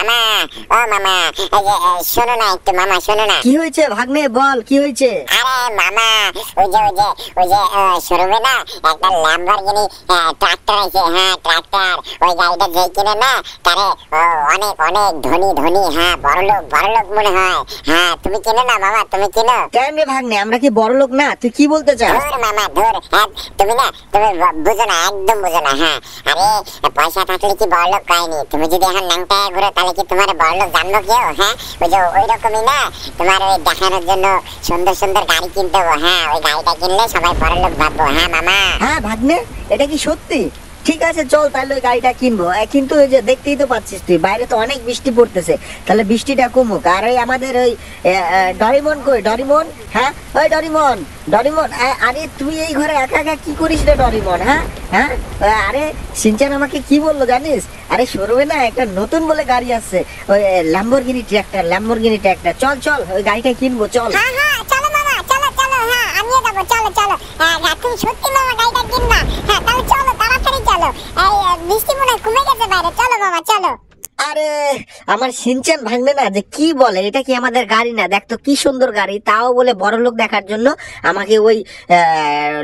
মামা, ও মামা, এই যে শোনো না একটু মামা, শোনো না। কি হয়েছে ভাগ্নে, বল কি হয়েছে? আরে মামা, ওই যে শোরুমে না একটা ল্যাম্বরগিনি ট্রাক্টর আছে। হ্যাঁ ট্রাক্টর, ওই গাড়িটা যে কিনে না তারে অনেক অনেক ধনী ধনী, হ্যাঁ বড়লোক মনে হয়। হ্যাঁ তুমি কিনো না মামা, তুমি কিনো। কেন রে ভাগ্নে, আমরা কি বড়লোক না? তুই কি বলতে চাস? ধুর মামা ধুর, হ্যাঁ তুমি বুঝো না, একদম বুঝো না। হ্যাঁ আরে পয়সা থাকলে কি বড়লোক হয়নি? তুমি যদি এখন ন্যাংটা ঘুরো তাহলে কি তোমার বড়লোক জানবো কেউ? হ্যাঁ ওই যে ওই রকমই না, তোমার ওই দেখানোর জন্য সুন্দর সুন্দর গাড়ি কিনতে হবে। হ্যাঁ ওই গাড়িটা কিনলে সবাই বড়লোক ভাববো। হ্যাঁ মামা। হ্যাঁ ভাগ্নে, এটা কি সত্যি? ঠিক আছে চল তাহলে ওই গাড়িটা কিনবো। কিন্তু ওই যে দেখতেই তো পাচ্ছিস তুই, বাইরে তো অনেক বৃষ্টি পড়তেছে, তাহলে বৃষ্টিটা কমুক। আর ওই আমাদের ওই ডরিমন কই? ডরিমন, হ্যাঁ ওই ডরিমন, ডরিমন, আরে তুই এই ঘরে একা একা কি করিস রে ডরিমন? হ্যাঁ হ্যাঁ, আরে সিনচান আমাকে কি বললো জানিস? আরে শোরুমে না একটা নতুন বলে গাড়ি আসছে, ওই ল্যাম্বরগিনি ট্র্যাক্টর। চল চল ওই গাড়িটা কিনবো, চল। হ্যাঁ হ্যাঁ চলো মামা, চলো চলো, হ্যাঁ আমিও যাবো, চলো চলো। হ্যাঁ তুমি সত্যি মামা গাড়িটা কিনবা? হ্যাঁ তাহলে চলো, তাড়াতাড়ি চলো, এই বৃষ্টি মনে হয় কমে গেছে বাইরে, চলো মামা চলো। আরে আমার সিনচান ভাঙবে না যে কি বলে, এটা কি আমাদের গাড়ি না? দেখ তো কি সুন্দর গাড়ি, তাও বলে বড় লোক দেখার জন্য আমাকে ওই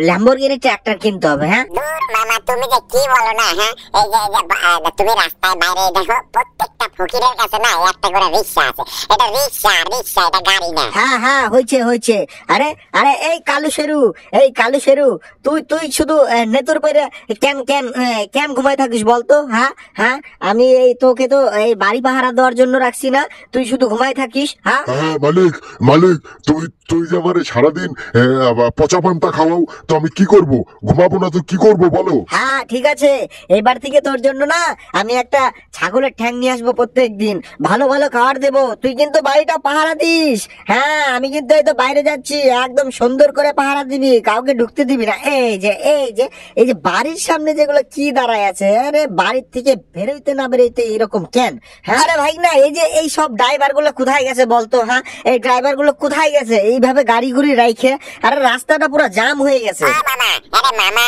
ল্যাম্বরগিনি ট্র্যাক্টর কিনতে হবে। হ্যাঁ দূর মামা, তুমি যে কি বলো না। হ্যাঁ এই যে তুমি রাস্তায় বাইরে দেখো প্রত্যেকটা ফকিরের কাছে না একটা করে রিক্সা আছে। এটা রিক্সা, এটা গাড়ি না। হ্যাঁ হ্যাঁ হয়েছে। আরে আরে এই কালু শেরু, তুই শুধু নেতুর পরে কেন ঘুমাই থাকিস বলতো? হ্যাঁ হ্যাঁ, আমি এই তোকে তো এই বাড়ি পাহারা দেওয়ার জন্য রাখছি না, তুই শুধু ঘুমাই থাকিস। হ্যাঁ হ্যাঁ মালিক, তুই যে আমারে সারাদিন পচা পান্তা খাওয়াও, তো আমি কি করব? ঘুমাবো না তো কি করব বলো? হ্যাঁ ঠিক আছে, এবার থেকে তোর জন্য না আমি একটা ছাগলের ঠ্যাং নিয়ে আসবো প্রত্যেক দিন, ভালো ভালো খাবার দেবো, তুই কিন্তু বাড়িটা পাহারা দিস। হ্যাঁ আমি কিন্তু এই তো বাইরে যাচ্ছি, একদম সুন্দর করে পাহারা দিবি, কাউকে ঢুকতে দিবি না। এই যে বাড়ির সামনে যেগুলো কি দাঁড়ায় আছে, আরে বাড়ির থেকে বেরোইতে এরকম কেন? হ্যাঁ আরে ভাই না, এই যে এই সব ড্রাইভার গুলো কোথায় গেছে বলতো? হ্যাঁ এই ড্রাইভার গুলো কোথায় গেছে এইভাবে গাড়ি গুড়ি রাইখে? আরে রাস্তাটা পুরো জাম হয়ে গেছে। মামা, আরে মামা,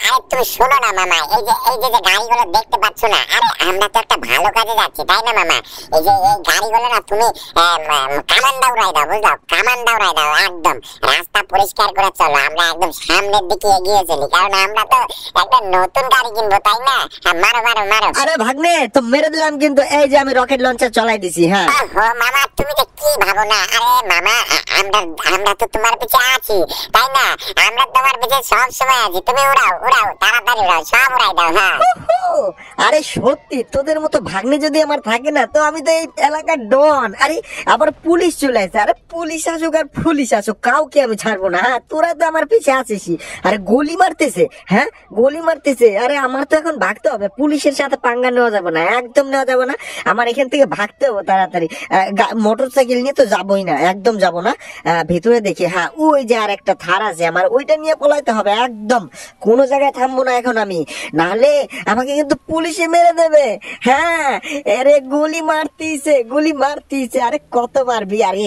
আরে তুমি শোনো না মামা, এই যে গাড়িগুলো দেখতে পাচ্ছ না, আরে আমরা তো একটা ভালো কাজে যাচ্ছি তাই না মামা? এই যে এই গাড়িগুলো না তুমি কামান দাউড়াই দাও, বুঝলাম? কামান দাউড়াই দাও, একদম রাস্তা পরিষ্কার করে চলো, আমরা একদম সামনের দিকে এগিয়ে চলি, কারণ আমরা তো একটা নতুন গাড়ি কিনবো তাই না? মারো। আরে ভাগ্নে তো মেরে দিলাম, কিন্তু এই যে আমি রকেট লঞ্চার চলাই দিছি। হ্যাঁ মামা তুমি যে কি ভাবো না, আরে মামা আমরা তো তোমার পিছে আছি তাই না? আমরা তোমার পিছে সব সময় আছি, তুমি উড়াও তাড়াতাড়ি উড়াও, সব উড়াই দাও। হ্যাঁ আরে সত্যি তোদের মতো ভাগ্নে যদি আমার থাকে না, তো আমি তো এই এলাকার ডন। আরে আবার পুলিশ চলে আসে, আরে পুলিশ আসুক আর পুলিশ আসুক, কাউকে আমি ছাড়বো না। হ্যাঁ তোরা তো আমার পিছে আছিস, আরে গুলি মারতেছে, হ্যাঁ গুলি মারতেছে। আরে আমার তো এখন ভাগতে হবে, পুলিশের সাথে পাঙ্গা নেওয়া যাবে না, একদম নেওয়া যাবে না। আমার এখান থেকে ভাগতে হবে তাড়াতাড়ি। মোটর সাইকেল নিয়ে তো যাবোই না, একদম যাবো না। ভেতরে দেখি, হ্যাঁ ওই যে আর একটা থার আছে আমার, ওইটা নিয়ে পলাইতে হবে, একদম কোনো জায়গায় থামবো না এখন আমি, নাহলে আমাকে কিন্তু পুলিশে মেরে দেবে। হ্যাঁ আরে গুলি মারতিছে, আরে কত মারবি? আরে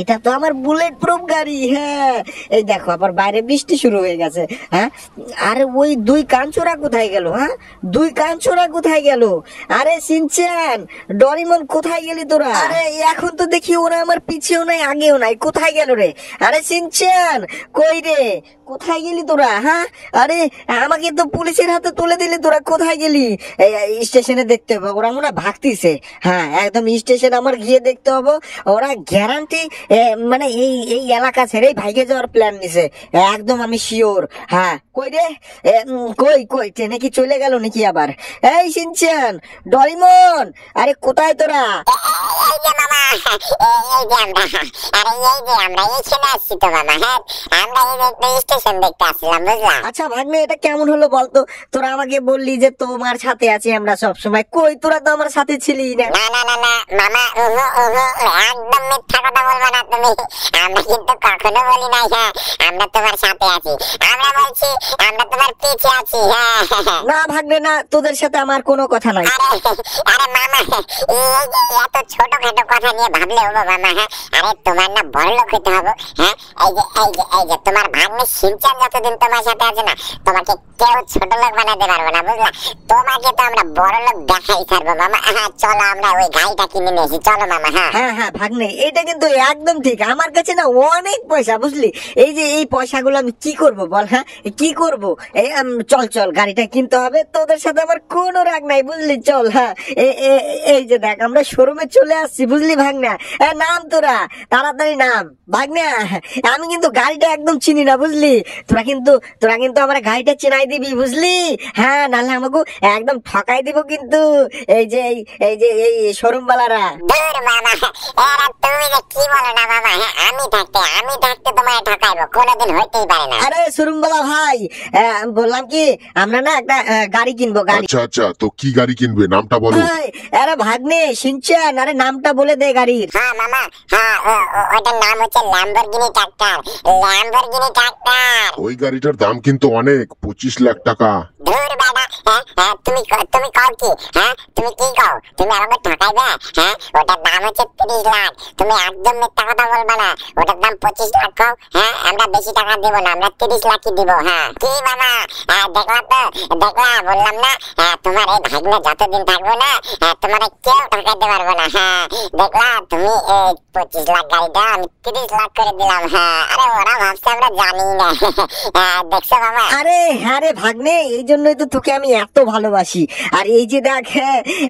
এটা তো আমার বুলেট প্রুফ গাড়ি। হ্যাঁ এই দেখো আবার বাইরে বৃষ্টি শুরু হয়ে গেছে। হ্যাঁ আরে ওই দুই কাঞ্চোরা কোথায় গেল? হ্যাঁ দুই কাঞ্চোরা কোথায় গেল? আরে সিনচান, ডরিমন কোথায় গেলি তোরা? আরে এখন তো দেখি ওরা আমার পিছেও নাই আগেও নাই, কোথায় গেল রে? আরে সিনচান কই রে, কোথায় গেলি তোরা? হ্যাঁ আরে আমাকে তো পুলিশের হাতে তুলে দিলি, তোরা কোথায় গেলি? স্টেশনে দেখতে হবে, ওরা মনে হয় ভাগতিছে। হ্যাঁ একদম স্টেশন আমার গিয়ে দেখতে হবে, ওরা গ্যারান্টি মানে এই এলাকা ছেড়েই ভাইগে যাওয়ার প্ল্যান নিছে, একদম আমি শিওর। হ্যাঁ কই রে, কই ট্রেনে কি চলে গেল নাকি আবার? এই সিনচান, ডরিমন, আরে কোথায় তোরা? এই যে মামা, আমরা এইখানে আসছি তো মামা। হ্যাঁ আমরা এই স্টেশন দেখতে আসলাম, বুঝলাম? আচ্ছা ভাগ্নে এটা কেমন হলো বলতো? তোরা আমাকে বললি যে তোমার সাথে আছি আমরা সব সময়, কই তোরা তো আমার সাথে ছিলি না। না মামা, একদম মিথ্যা কথা বলবা না তুমি, আমরা কিন্তু কখনো বলি নাই হ্যাঁ আমরা তোমার সাথে আছি, আমরা বলছি আমরা তোমার পিছে আছি। হ্যাঁ না ভাগ্নে না, তোদের সাথে আমার কোনো কথা নাই। আরে মামা, এই যে এত ছোটখাটো কথা নিয়ে ভাবলে হবো মামা। হ্যাঁ আরে তোমার না বড় লোক হতে হবে। হ্যাঁ এই যে তোমার ভাগ্নে শিনচান যতদিন তোমার সাথে আছে না, তোমাকে কেউ ছোট লোক বানাতে পারবে না, বুঝলা? তোমাকে তো আমরা বড় লোক দেখাই ছাড়বো মামা। হ্যাঁ চলো আমরা ওই গাড়িটা কিনে নিয়ে এসি, চলো মামা। হ্যাঁ হ্যাঁ হ্যাঁ ভাগ্নে, এটা কিন্তু একদম ঠিক। আমার কাছে না অনেক পয়সা, বুঝলি? এই যে এই পয়সাগুলো আমি কি করব বল? হ্যাঁ কি করব? এই চল চল গাড়িটা কিনতে হবে, তোদের সাথে আমার কোনো রাগ নাই, বুঝলি? চল। হ্যাঁ এই যে দেখ আমরা শোরুমে চলে আসছি, বুঝলি ভাগ্না? নাম তোরা, তাড়াতাড়ি নাম ভাগ্না। আমি কিন্তু গাড়িটা একদম চিনি না, বুঝলি? তোরা কিন্তু আমার গাড়িটা চিনাই দিবি, বুঝলি? হ্যাঁ নাহলে আমাকে একদম ঠকাই দিব কিন্তু এই শোরুম বালারা। দূর মামা, এরা তুমি যে কি বলো না মামা। হ্যাঁ আমি থাকতে তোমায় ঠকাইবো, কোনোদিন হইতেই পারে না। আরে শোরুমওয়ালা ভাই, বললাম কি আমরা না একটা গাড়ি কিনবো। গাড়ি? আচ্ছা তো কি গাড়ি কিনবে, নামটা বলো। আরে ভাগ্নে শিনচান, আরে নামটা বলে দে গাড়ির। হ্যাঁ মামা, হ্যাঁ ওটার নাম হচ্ছে ল্যাম্বরগিনি ট্রাক্টর। ওই গাড়িটার দাম কিন্তু অনেক, 25 লাখ টাকা। ধুর বেটা, হ্যাঁ তুমি কও কি? হ্যাঁ তুমি কি কও? তুমি আমাকে ঠকাইবে? হ্যাঁ ওটার দাম হচ্ছে 30 লাখ। তুমি একদম মিথ্যা কথা বলবা না। ওটার দাম 25 লাখ কও। হ্যাঁ আমরা বেশি টাকা দেব না, আমরা 30 লাখই দিব। হ্যাঁ কি মামা, দেখলা বললাম না? তোমার এই ভাগ্নে যতদিন থাকবো না, তোমার কেউ ঠকাইতে পারবো না। হ্যাঁ দেখলা তুমি 25 লাখ গাড়িটা আমি 30 লাখ করে দিলাম। হ্যাঁ আরে ওরা ভাবছে আমরা জানি না। দেখছো মামা? আরে হ্যাঁ রে ভাগ্নে, এই জন্যই তো তোকে আমি এত ভালোবাসি। আর এই যে দেখ,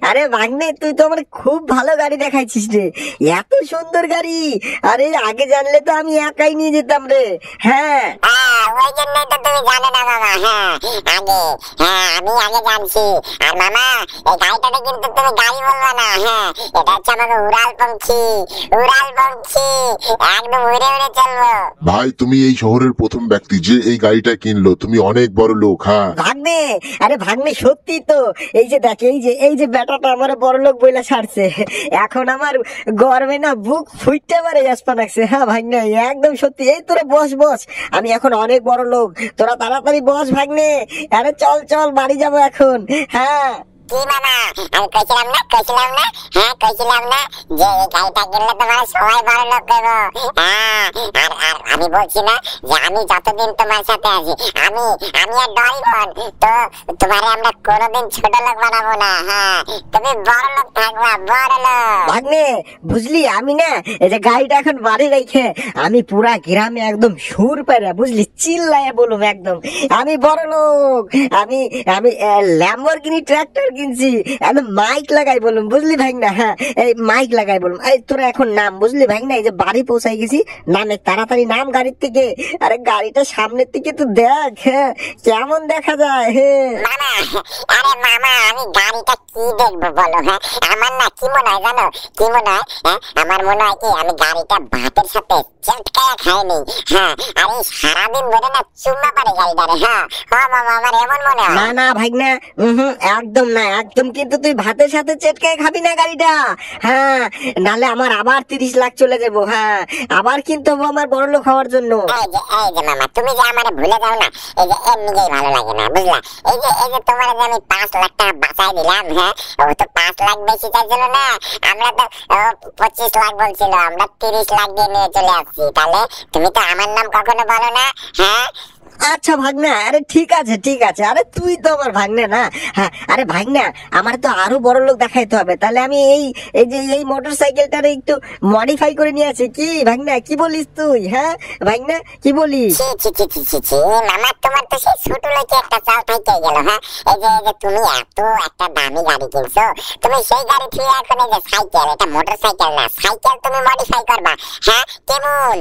আরে ভাগ্নে তুই তো আমার খুব ভালো গাড়ি দেখাইছিস রে, এত সুন্দর গাড়ি। আরে আগে জানলে তো আমি একাই নিয়ে যেতাম রে। হ্যাঁ ওই জন্যই তো তুমি জানো না মামা। আমি আগে জানছি। আর মামা এই গাড়িটাতে কিন্তু তুমি গাড়ি বলবা না। হ্যাঁ এটা হচ্ছে আমাকে উড়াল পঙ্খী, একদম উড়ে উড়ে চলবো। ভাই তুমি এই শহরের প্রথম ব্যক্তি যে এই গাড়িটা কিনলো, তুমি অনেক বড় লোক। হ্যাঁ ভাগ্নে, আরে ভাগ্নে সত্যি তো। এই যে দেখ, এই যে বেটাটা আমার বড় লোক বইলা ছাড়ছে, এখন আমার গর্বে না বুক ফুইটতে পারে আসপানাকছে। হ্যাঁ ভাগ্নে একদম সত্যি। এই তোরা বস, আমি এখন অনেক বড় লোক, তোরা তাড়াতাড়ি বস ভাগ্নে। আরে চল বাড়ি যাবো এখন। হ্যাঁ কি মামা, আমি কইছিলাম না হ্যাঁ কইছিলাম না যে এই গাড়িটা কিনলে তোমার সবাই বড় লোক করবো। হ্যাঁ আর আমি বলছি না যে আমি যতদিন তোমার সাথে আছি, আমি আর ডরিবন তো তোমারে আমরা কোনোদিন ছোট লোক বানাবো না। হ্যাঁ তুমি বড় লোক থাকবা, বড় লোক। ভাগ্নে বুঝলি, আমি না এই যে গাড়িটা এখন বাড়ি রেখে আমি পুরা গ্রামে একদম সুর পেরা, বুঝলি, চিল্লায় বলুম একদম আমি বড় লোক। আমি ল্যাম্বরগিনি ট্রাক্টর কিনছি, একদম মাইক লাগাই বলুম, বুঝলি ভাগ্না? হ্যাঁ এই মাইক লাগাই বলুম। এই তোরা এখন নাম, বুঝলি ভাগ্না? এই যে বাড়ি পৌঁছাই গেছি, নামে তাড়াতাড়ি নাম গাড়ির থেকে। আরে গাড়িটা সামনের থেকে তো দেখ, হ্যাঁ কেমন দেখা যায়। মামা আরে মামা আমি গাড়িটা কি দেখবো বলো? হ্যাঁ আমার না কি মনে হয় জানো? কি মনে হয়? হ্যাঁ আমার মনে হয় কি আমি গাড়িটা ভাতের সাথে চটকায়া খাইনি। হ্যাঁ আরে সারাদিন ধরে না চুম্মা পারে গাড়িটারে। হ্যাঁ মামা আমার এমন মনে হয়। না ভাগ্না, একদম না, একদম কিন্তু তুই ভাতের সাথে চেটকায় খাবি না গাড়িটা। হ্যাঁ নালে আমার আবার 30 লাখ চলে যাবো। হ্যাঁ আবার কিনতে হবো আমার বড় লোক হওয়ার জন্য। এই যে মামা তুমি যে আমারে ভুলে যাও না, এই যে এমনিতেই ভালো লাগে না, বুঝলা? এই যে তোমার যে আমি 5 লাখ টাকা বাঁচাই দিলাম। হ্যাঁ ও তো 5 লাখ বেশি চাইছিল না, আমরা তো 25 লাখ বলছিল, আমরা 30 লাখ দিয়ে নিয়ে চলে আসছি। তাহলে তুমি তো আমার নাম কখনো বলো না। হ্যাঁ আচ্ছা ভাগ্না, আরে ঠিক আছে। আরে তুই তো আমার ভাগ্না না। হ্যাঁ আরে ভাগ্না, আমার তো আরো বড় লোক দেখাইতে হবে। তাহলে আমি এই মোটর সাইকেলটার একটু মডিফাই করে নিয়ে আসি। কি ভাগ্না, কি বলিস তুই? হ্যাঁ ভাগ্না কি বলিস? ছি মামা, তোমার তো সেই ছোট লোকে একটা চাল থাইকে গেল। হ্যাঁ এই যে তুমি এত একটা দামি গাড়ি কিনছো, তুমি সেই গাড়ি থেকে এখন এই যে সাইকেল, এটা মোটর সাইকেল না, সাইকেল তুমি মডিফাই করবা। হ্যাঁ কেমন?